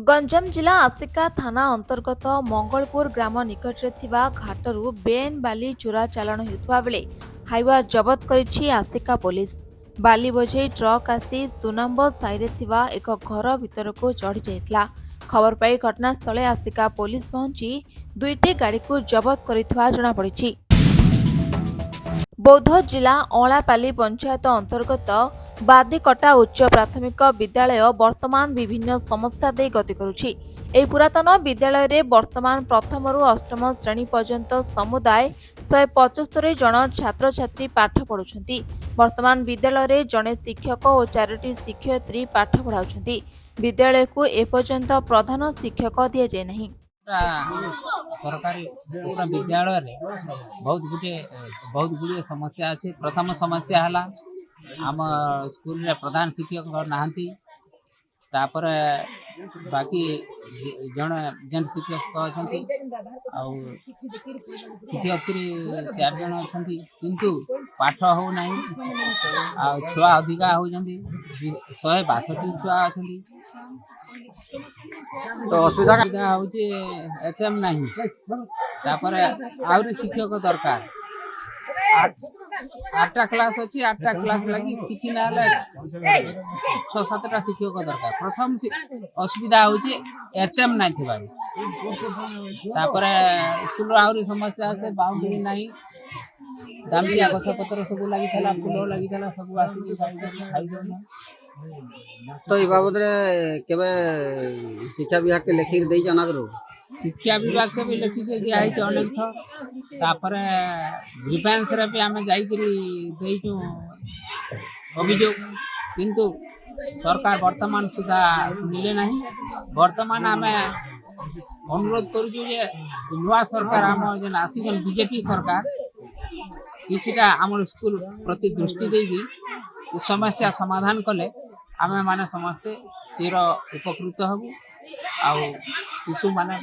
गंजाम जिला आसिका थाना अंतर्गत मंगलपुर ग्राम निकटरे थिबा घाटरू बेन बाली चोरा चालाण हेउथुवा बेले हाइवा जबत करिछि आसिका पुलिस। बाली बोझे ट्रक आसी सुनाम्ब साइरे थिबा एक घर भितरको चढ़ी जाइतला। खबर पाई घटनास्थले आसिका पुलिस पहुंची दुईटी गाड़ी को जबत करिथुवा जणा पड़िछि। बौद्ध जिला अलापाली पंचायत अंतर्गत बादीकटा उच्च प्राथमिक विद्यालय वर्तमान विभिन्न समस्या दे गति करुछि। एही पुरातन विद्यालय रे वर्तमान प्रथम रु अष्टम श्रेणी पर्यंत समुदाय 175 जन छात्र छात्री पाठ पढ़ुछंती। वर्तमान विद्यालय रे जने शिक्षक और 4टी शिक्षयित्री पाठ पढ़ाउछंती। विद्यालय को एपर्यंत प्रधान शिक्षक दिया जाय नहीं। सरकारी विद्यालय रे बहुत गुड़े समस्या अच्छे। प्रथम समस्या है आम स्कूल रे प्रधान शिक्षक नहांती। तापर बाकी जन शिक्षक अच्छा शिक्षयित्री 4 जन अच्छा किंतु पाठ हो नहीं। छुआ अधिका होती 162 छुआ अच्छा तो असुविधा हूँ एचएम नहीं। तापर आहरी शिक्षक दरकार 8टा क्लास अच्छी 8टा क्लास लगी किसी ना 6-7टा शिक्षक दरकार। प्रथम असुविधा हूँ एचएम नहीं थी। तापर स्कूल आहरी समस्या है बाउंड्री नहीं। दामिया गछ पत्र सब लगी फूल लगी सब आसिक तो ये बाबद केवे शिक्षा विभाग के लेखिक दे जना करो। शिक्षा विभाग के भी लिखिक दिया है अनेक थर। तापर ग्रीवेंस रे भी आमे जाई करी देइछु अभियोग किंतु सरकार वर्तमान सुधा मिले नहीं। वर्तमान आमे अनुरोध करूछु जे नुआ सरकार आम जेन आसीजन बीजेपी सरकार किछिटा आम स्कूल प्रति दृष्टि देगी समस्या समाधान कले आमे माने समस्ते चिर उपकृत हबु। आउ शिशु माने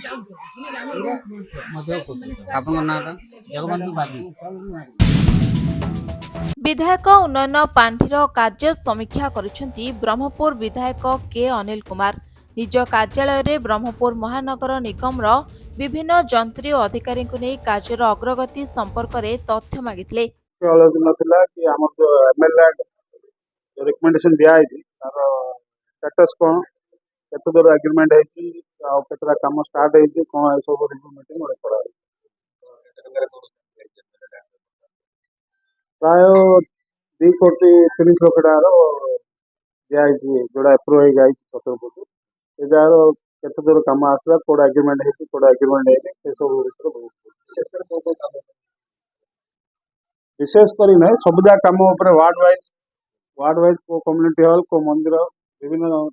आपन नाम जगबंधु बागी। विधायक उन्नयन पांठिर कार्य समीक्षा करिसेंती ब्रह्मपुर विधायक के अनिल कुमार। निज कार्यालय रे ब्रह्मपुर महानगर निगम रो विभिन्न जंत्री और अधिकारी को नहीं कार्यर अग्रगति संपर्क में तथ्य मागिथिले। आलोचना थिला कि हमर जो एमएलए रिकमेंडेशन दिया है तार स्टेटस कोन केते दूर एग्रीमेंट है आ केतरा काम स्टार्ट है कोन ए सब रिव्यू मीटिंग ओरे करा प्राय 2 कोटी 3 लाख टार दिया है जोड़ा अप्रूव हो जाय सतर कोटी ए जार केते दूर काम आसला कोड एग्रीमेंट है कोड एग्रीमेंट है से सब विशेष करी नहीं सबुदा काम ऊपर वार्ड वाइज को कम्युनिटी हॉल को मंदिर विभिन्न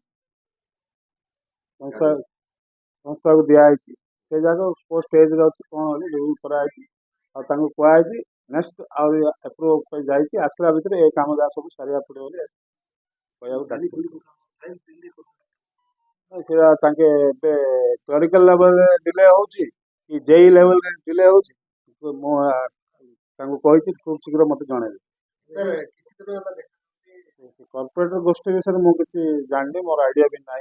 संस्था को दिया से जगह स्पोर्ट स्टेज कौन रिव्यू कराई कहुई नेक्स्ट आप्रूव जाइए आसला भितर ये कम जहाँ सब सारे पड़े क्लरिकल लेवल डिले हो जेई लेवल डिले हो खूब शीघ्र मत जन कॉर्पोरेट गोष्ठी विषय मुझे जानी मोर आइडिया भी ना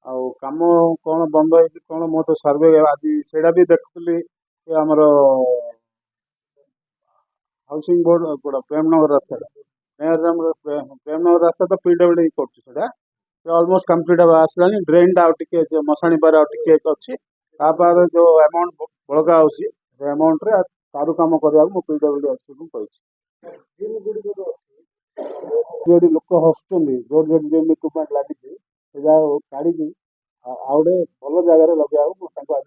आउ कम कौन बंद हो कौन मो तो सर्वे आज से भी देखुली आमर हाउसिंग बोर्ड गोटा प्रेमनगर रास्ता मेयर प्रेमनगर रास्ता तो पीडब्ल्यूडी कर ऑलमोस्ट कंप्लीट आसला ड्रेन टे मशाणी पार अच्छी तापर जो अमाउंट बड़का अमाउंट रे तारु काम करने को पीडब्ल्यूडी जो लोक हसुँच जो जो इक्विपमेंट लगी काढ़ी आउे भल जगार लगे आज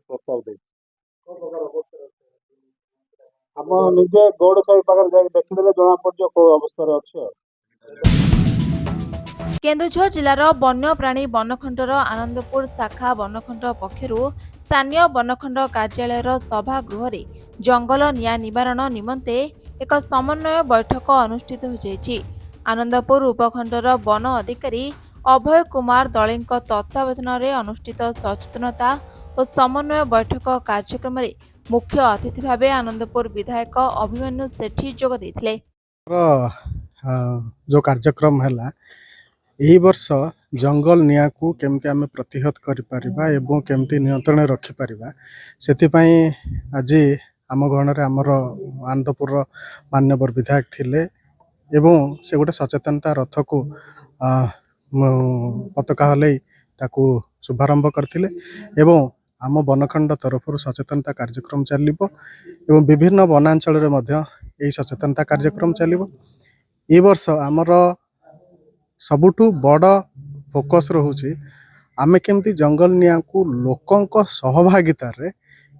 प्रस्ताव दे आप निजे गौड़ साही पाखे देखीदे जना पड़ो कौ अवस्था अच्छे। केन्दुझर जिलार वन्यप्राणी वनखंडर आनंदपुर शाखा वनखंड पक्षर स्थानीय वनखंड कार्यालयर सभागृह रे जंगल निया निवारण निमंते एक समन्वय बैठक अनुष्ठित हो। आनंदपुर उपखंडर वन अधिकारी अभय कुमार दलेंक तत्वावधान में अनुष्ठित सचेतनता और समन्वय बैठक कार्यक्रम में मुख्य अतिथि भाव आनंदपुर विधायक अभिमन्यु सेठी जोग देथिले। जो कार्यक्रम है ଏହି ବର୍ଷ ଜଙ୍ଗଲ ନିଆଁକୁ କେମିତି ଆମେ ପ୍ରତିହତ କରିପାରିବା ଏବଂ କେମିତି ନିୟନ୍ତ୍ରଣରେ ରଖିପାରିବା ସେଥିପାଇଁ ଆଜି ଆମ ଗଣରେ ଆମର ଆନନ୍ଦପୁରର ମାନ୍ୟବର ବିଧାୟକ ଥିଲେ ଏବଂ ସେ ଗୋଟେ ସଚେତନତା ରଥକୁ ପତାକା ହଲେଇ ତାକୁ ଶୁଭାରମ୍ଭ କରିଥିଲେ ଏବଂ ଆମ ବନଖଣ୍ଡ ତରଫରୁ ସଚେତନତା କାର୍ଯ୍ୟକ୍ରମ ଚାଲିବ ଏବଂ ବିଭିନ୍ନ ବନାଞ୍ଚଳରେ ମଧ୍ୟ ଏହି ସଚେତନତା କାର୍ଯ୍ୟକ୍ରମ ଚାଲିବ। ଏ ବର୍ଷ ଆମର ସବୁଠୁ ବଡ଼ ଫୋକସ୍ ରହୁଛି ଆମେ କେମିତି ଜଙ୍ଗଲ ନିଆଁକୁ ଲୋକଙ୍କ ସହଭାଗିତାରେ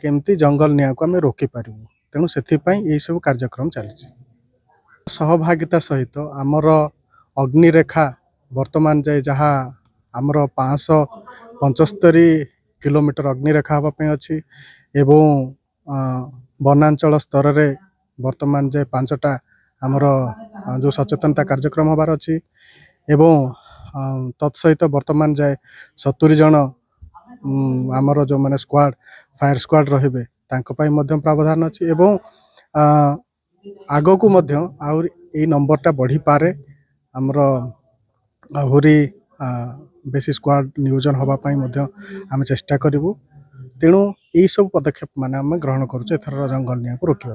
କେମିତି ଜଙ୍ଗଲ ନିଆଁକୁ ଆମେ ରୋକିପାରିବୁ, ତେଣୁ ସେଥିପାଇଁ ଏହିସବୁ କାର୍ଯ୍ୟକ୍ରମ ଚାଲିଛି। ସହଭାଗିତା ସହିତ ଆମର ଅଗ୍ନିରେଖା ବର୍ତ୍ତମାନ ଯାଏ ଯାହା ଆମର 575 କିଲୋମିଟର ଅଗ୍ନିରେଖା ହେବା ପାଇଁ ଅଛି ଏବଂ ବନାଞ୍ଚଳ ସ୍ତରରେ ବର୍ତ୍ତମାନ ଯାଏ 5ଟା ଆମର ଯେଉଁ ସଚେତନତା କାର୍ଯ୍ୟକ୍ରମ ହେବାର ଅଛି ଏବଂ ତତ୍ସହିତ ବର୍ତ୍ତମାନ ଯାଏ 70 ଜଣ ଆମର ଯେଉଁମାନେ ଫାୟାର ସ୍କ୍ୱାଡ୍ ରହିବେ ତାଙ୍କ ପାଇଁ ମଧ୍ୟ ପ୍ରାବଧାନ ଅଛି ଏବଂ ଆଗକୁ ମଧ୍ୟ ଆହୁରି ଏଇ ନମ୍ବରଟା ବଢ଼ିପାରେ। ଆମର ଆହୁରି ବେଶୀ ସ୍କ୍ୱାଡ୍ ନିୟୋଜନ ହେବା ପାଇଁ ମଧ୍ୟ ଆମେ ଚେଷ୍ଟା କରିବୁ। ତେଣୁ ଏହିସବୁ ପଦକ୍ଷେପ ମାନେ ଆମେ ଗ୍ରହଣ କରୁଛୁ ଏଥର ଜଙ୍ଗଲ ନିଆଁକୁ ରୋକିବା।